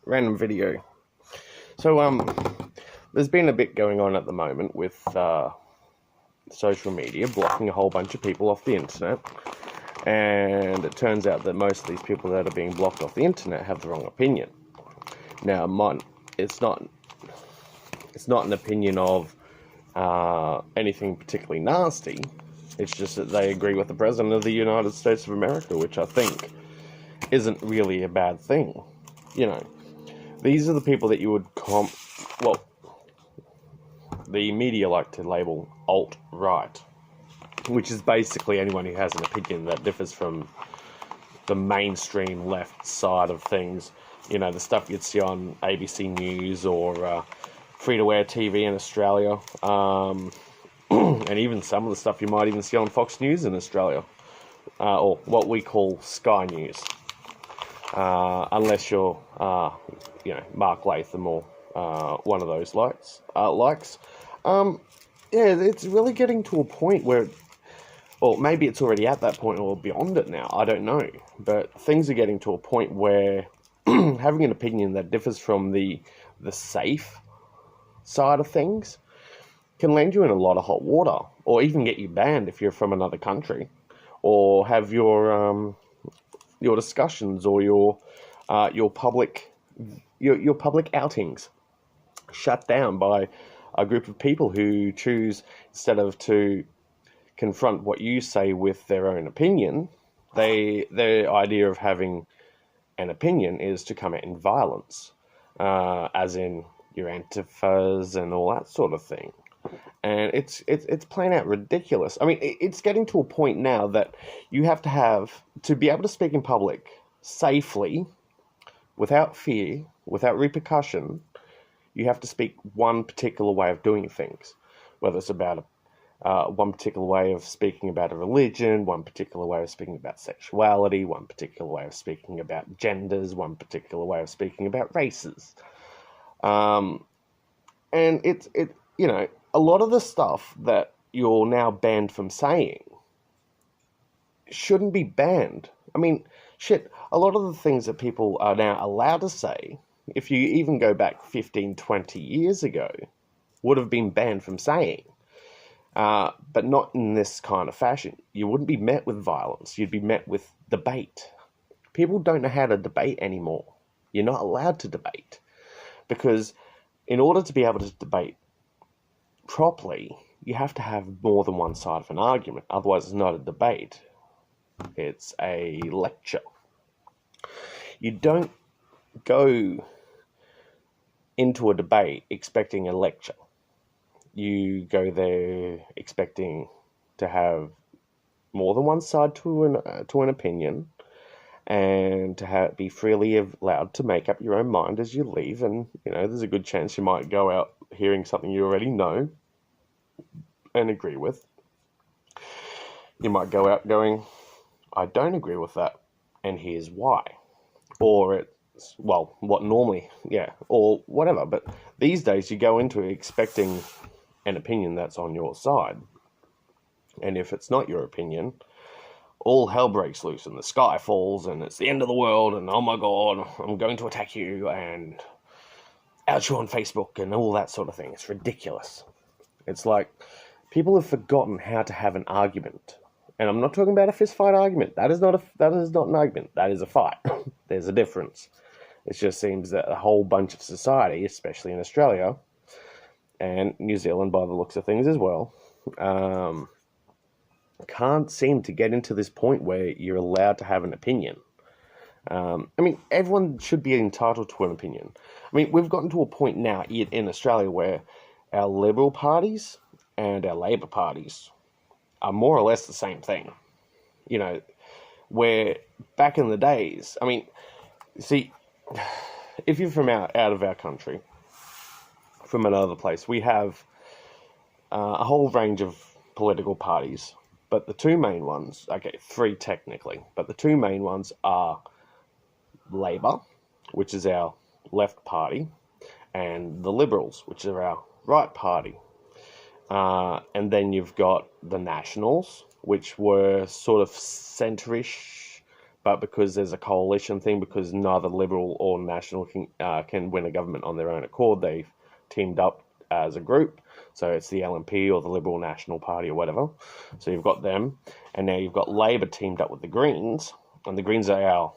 Random video. So, there's been a bit going on at the moment with social media blocking a whole bunch of people off the internet, and it turns out that most of these people that are being blocked off the internet have the wrong opinion. Now, it's not an opinion of anything particularly nasty. It's just that they agree with the President of the United States of America, which I think isn't really a bad thing. You know, these are the people that you would the media like to label alt-right, which is basically anyone who has an opinion that differs from the mainstream left side of things. You know, the stuff you'd see on ABC News or free-to-air TV in Australia, and even some of the stuff you might even see on Fox News in Australia, or what we call Sky News, unless you're, Mark Latham or one of those likes. It's really getting to a point where, or maybe it's already at that point or beyond it now, I don't know, but things are getting to a point where having an opinion that differs from the safe side of things can land you in a lot of hot water, or even get you banned if you're from another country, or have your discussions or your public outings shut down by a group of people who choose, instead of to confront what you say with their own opinion, their idea of having an opinion is to come out in violence, as in your antifas and all that sort of thing. And it's plain out ridiculous. I mean, it's getting to a point now that you have to be able to speak in public safely, without fear, without repercussion. You have to speak one particular way of doing things, whether it's about one particular way of speaking about a religion, one particular way of speaking about sexuality, one particular way of speaking about genders, one particular way of speaking about races. And a lot of the stuff that you're now banned from saying shouldn't be banned. I mean, a lot of the things that people are now allowed to say, if you even go back 15, 20 years ago, would have been banned from saying. But not in this kind of fashion. You wouldn't be met with violence. You'd be met with debate. People don't know how to debate anymore. You're not allowed to debate. Because in order to be able to debate properly, you have to have more than one side of an argument. Otherwise, it's not a debate. It's a lecture. You don't go into a debate expecting a lecture. You go there expecting to have more than one side to an opinion, and to be freely allowed to make up your own mind as you leave. And there's a good chance you might go out hearing something you already know and agree with. You might go out going, I don't agree with that, and here's why. Or what normally, or whatever. But these days you go into it expecting an opinion that's on your side. And if it's not your opinion, all hell breaks loose and the sky falls and it's the end of the world and oh my god, I'm going to attack you and out you on Facebook and all that sort of thing. It's ridiculous. It's like people have forgotten how to have an argument. And I'm not talking about a fist fight argument. That is not an argument. That is a fight. There's a difference. It just seems that a whole bunch of society, especially in Australia and New Zealand by the looks of things as well, can't seem to get into this point where you're allowed to have an opinion. Everyone should be entitled to an opinion. We've gotten to a point now in Australia where our Liberal parties and our Labor parties are more or less the same thing. Where back in the days, if you're from out of our country, from another place, we have a whole range of political parties, but the two main ones, three technically, but the two main ones are Labor, which is our left party, and the Liberals, which are our right party. And then you've got the Nationals, which were sort of centre-ish but because there's a coalition thing, because neither Liberal or National can win a government on their own accord, they've teamed up as a group. So it's the LNP or the Liberal National Party or whatever. So you've got them, and now you've got Labor teamed up with the Greens, and the Greens are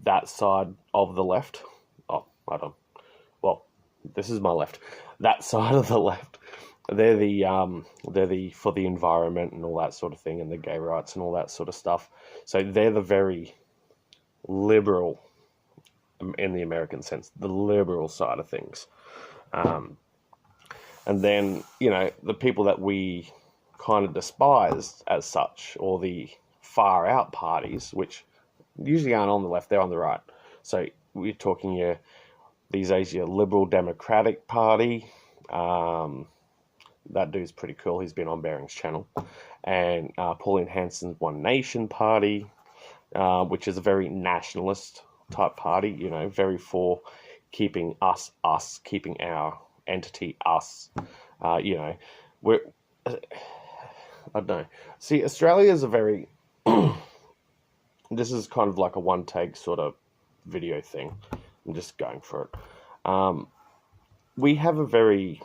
that side of the left. Oh, I don't. Well, this is my left. That side of the left. They're the for the environment and all that sort of thing, and the gay rights and all that sort of stuff. So they're the very liberal, in the American sense, the liberal side of things. And then, the people that we kind of despise as such, or the far out parties, which usually aren't on the left, they're on the right. So we're talking these days your Liberal Democratic Party. That dude's pretty cool. He's been on Bearing's channel. And Pauline Hanson's One Nation Party, which is a very nationalist type party, very for keeping us, keeping our entity, us. We're, I don't know. See, Australia is a very, this is kind of like a one-take sort of video thing. I'm just going for it. We have a very,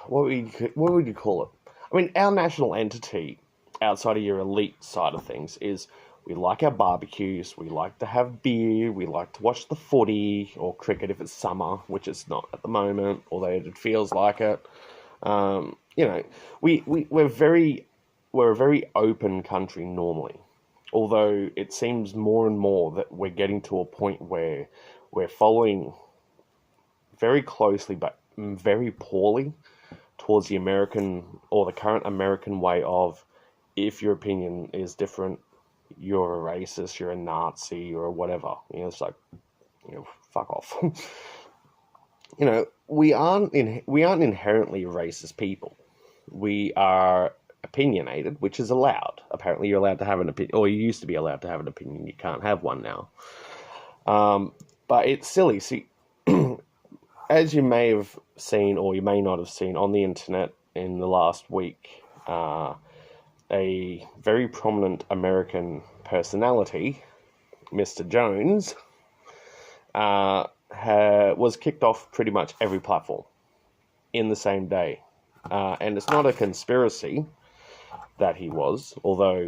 what would you call it? I mean, our national entity, outside of your elite side of things, is we like our barbecues, we like to have beer, we like to watch the footy or cricket if it's summer, which it's not at the moment, although it feels like it. We're a very open country normally, although it seems more and more that we're getting to a point where we're following very closely but very poorly towards the American or the current American way of, if your opinion is different, you're a racist, you're a Nazi, or whatever. It's like, fuck off. We aren't inherently racist people. We are opinionated, which is allowed. Apparently, you're allowed to have an opinion, or you used to be allowed to have an opinion. You can't have one now. But it's silly. See, as you may have seen, or you may not have seen on the internet in the last week, a very prominent American personality, Mr. Jones, was kicked off pretty much every platform in the same day. And it's not a conspiracy that he was, although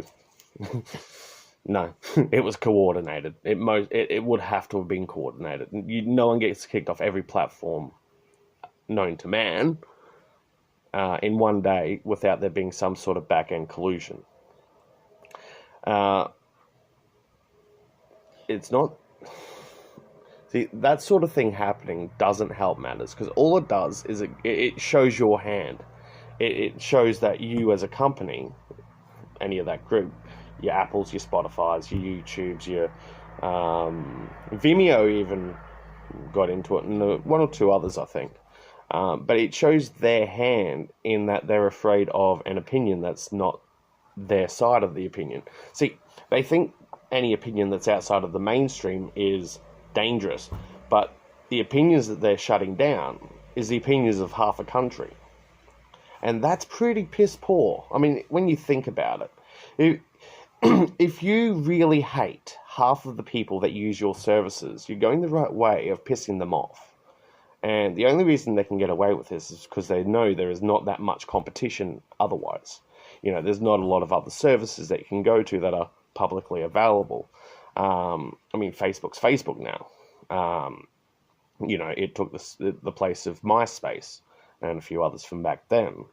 no, it was coordinated. It would have to have been coordinated. No one gets kicked off every platform known to man in one day without there being some sort of back-end collusion. It's not... See, that sort of thing happening doesn't help matters, because all it does is it shows your hand. It shows that you as a company, any of that group, your Apples, your Spotifys, your YouTubes, your Vimeo even got into it, and one or two others, I think. But it shows their hand in that they're afraid of an opinion that's not their side of the opinion. See, they think any opinion that's outside of the mainstream is dangerous, but the opinions that they're shutting down is the opinions of half a country. And that's pretty piss poor. I mean, when you think about it, if you really hate half of the people that use your services, you're going the right way of pissing them off. And the only reason they can get away with this is because they know there is not that much competition otherwise. There's not a lot of other services that you can go to that are publicly available. Facebook's Facebook now. It took the place of MySpace and a few others from back then.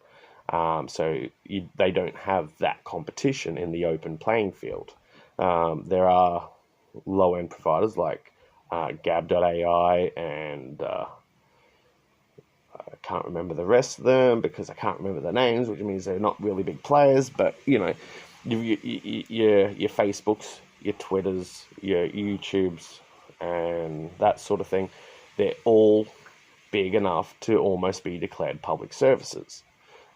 They don't have that competition in the open playing field. There are low-end providers like Gab.ai and I can't remember the rest of them because I can't remember their names, which means they're not really big players. But your Facebooks, your Twitters, your YouTubes, and that sort of thing, they're all big enough to almost be declared public services.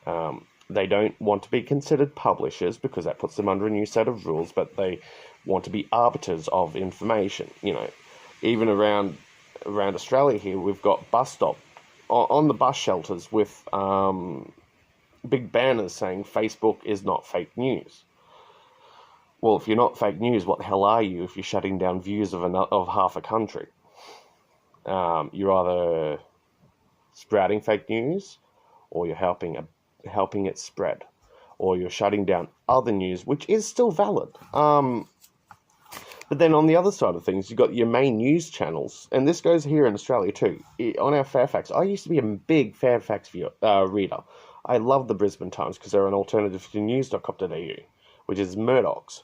They don't want to be considered publishers because that puts them under a new set of rules, but they want to be arbiters of information. Even around Australia here, we've got bus stop on the bus shelters with big banners saying Facebook is not fake news. Well, if you're not fake news, what the hell are you if you're shutting down views of half a country? You're either sprouting fake news, or you're helping it spread, or you're shutting down other news, which is still valid. But then on the other side of things, you've got your main news channels, and this goes here in Australia too. On our Fairfax, I used to be a big Fairfax reader. I love the Brisbane Times because they're an alternative to news.com.au, which is Murdoch's.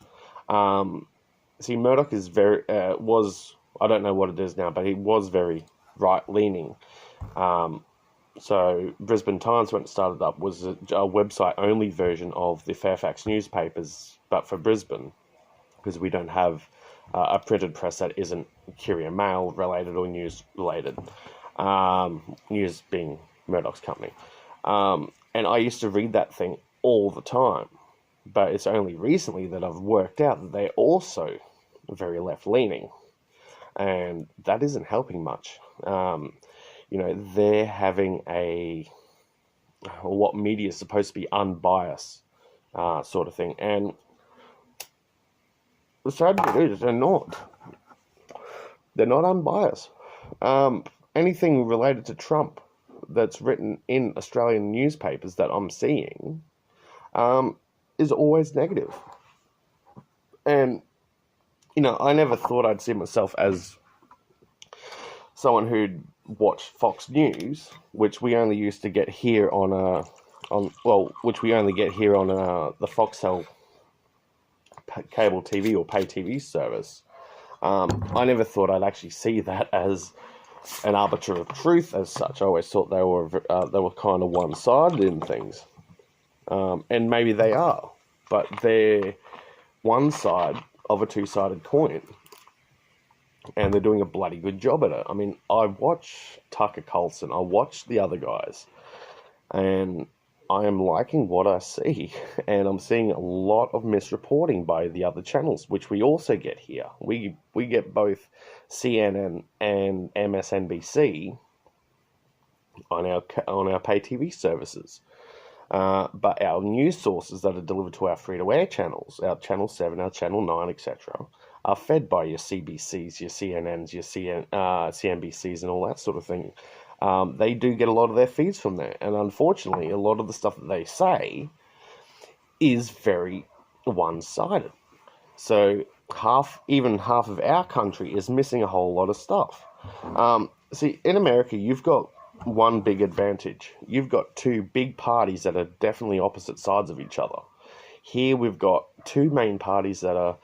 Murdoch is was, I don't know what it is now, but he was very right-leaning. So Brisbane Times, when it started up, was a website-only version of the Fairfax newspapers, but for Brisbane, because we don't have a printed press that isn't Courier Mail related or news related. News being Murdoch's company. And I used to read that thing all the time. But it's only recently that I've worked out that they're also very left-leaning. And that isn't helping much. They're having what media is supposed to be unbiased sort of thing. And the sad thing is they're not. They're not unbiased. Anything related to Trump that's written in Australian newspapers that I'm seeing is always negative. And, I never thought I'd see myself as someone who'd watch Fox News, which we only used to get here the Foxtel cable TV or pay TV service. I never thought I'd actually see that as an arbiter of truth as such. I always thought they were kind of one-sided in things. And maybe they are, but they're one side of a two-sided coin. And they're doing a bloody good job at it. I mean, I watch Tucker Carlson, I watch the other guys, and I am liking what I see. And I'm seeing a lot of misreporting by the other channels, which we also get here. We get both CNN and MSNBC on our pay TV services. But our news sources that are delivered to our free-to-air channels, our Channel 7, our Channel 9, etc., are fed by your CBCs, your CNNs, your CNBCs, and all that sort of thing. They do get a lot of their feeds from there. And unfortunately, a lot of the stuff that they say is very one-sided. So even half of our country is missing a whole lot of stuff. In America, you've got one big advantage. You've got two big parties that are definitely opposite sides of each other. Here we've got two main parties that are,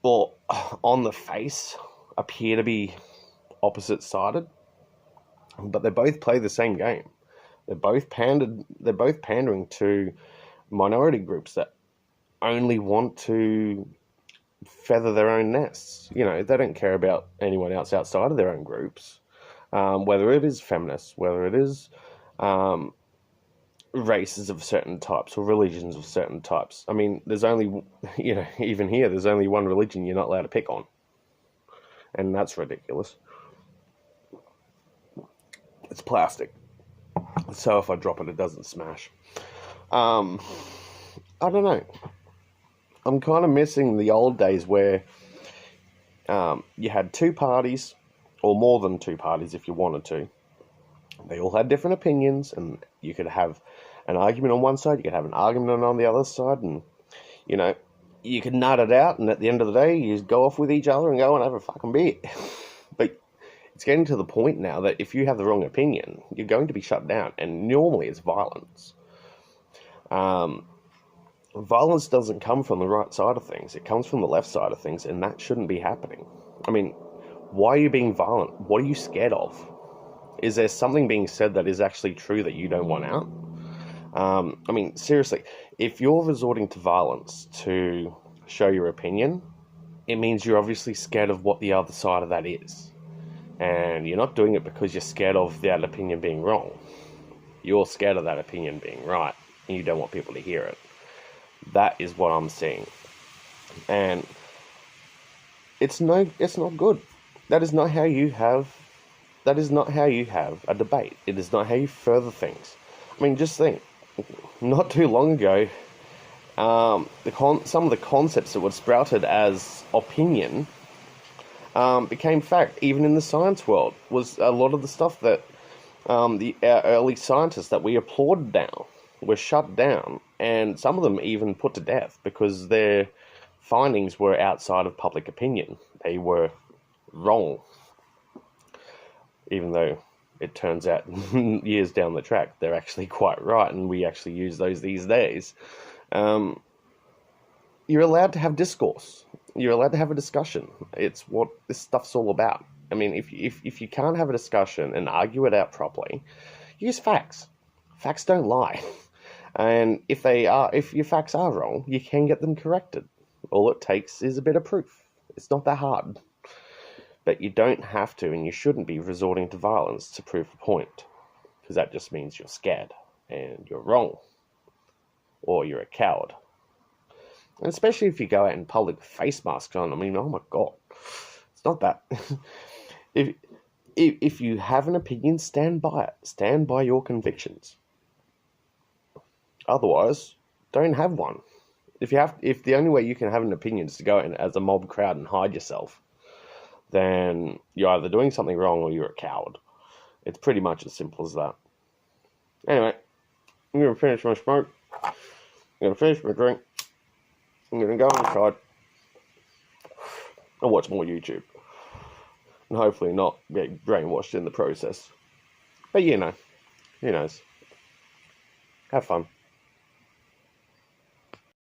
on the face, appear to be opposite-sided, but they both play the same game. They're both pandering to minority groups that only want to feather their own nests. They don't care about anyone else outside of their own groups. Whether it is feminists, whether it is races of certain types or religions of certain types. I mean, there's only, even here, there's only one religion you're not allowed to pick on. And that's ridiculous. It's plastic. So if I drop it, it doesn't smash. I don't know. I'm kind of missing the old days where you had two parties, or more than two parties if you wanted to. They all had different opinions, and you could have an argument on one side, you could have an argument on the other side, and, you could nut it out, and at the end of the day, you just go off with each other and go and have a fucking beer. But it's getting to the point now that if you have the wrong opinion, you're going to be shut down, and normally it's violence. Violence doesn't come from the right side of things, it comes from the left side of things, and that shouldn't be happening. I mean, why are you being violent? What are you scared of? Is there something being said that is actually true that you don't want out? Seriously, if you're resorting to violence to show your opinion, it means you're obviously scared of what the other side of that is. And you're not doing it because you're scared of that opinion being wrong. You're scared of that opinion being right, and you don't want people to hear it. That is what I'm seeing. And it's not good. That is not how you have a debate. It is not how you further things. I mean, just think, not too long ago, some of the concepts that were sprouted as opinion became fact, even in the science world. Was a lot of the stuff that our early scientists that we applauded now were shut down, and some of them even put to death because their findings were outside of public opinion. They were wrong, even though it turns out years down the track they're actually quite right, and we actually use those these days. You're allowed to have discourse. You're allowed to have a discussion. It's what this stuff's all about. I mean, if you can't have a discussion and argue it out properly, use facts. Facts don't lie. And if your facts are wrong, you can get them corrected. All it takes is a bit of proof. It's not that hard. But you don't have to, and you shouldn't be resorting to violence to prove a point, because that just means you're scared and you're wrong, or you're a coward. And especially if you go out in public with face masks on. I mean, oh my god, it's not that. If you have an opinion, stand by it. Stand by your convictions. Otherwise, don't have one. If the only way you can have an opinion is to go in as a mob crowd and hide yourself, then you're either doing something wrong or you're a coward. It's pretty much as simple as that. Anyway, I'm going to finish my smoke. I'm going to finish my drink. I'm going to go inside and watch more YouTube. And hopefully not get brainwashed in the process. But who knows. Have fun.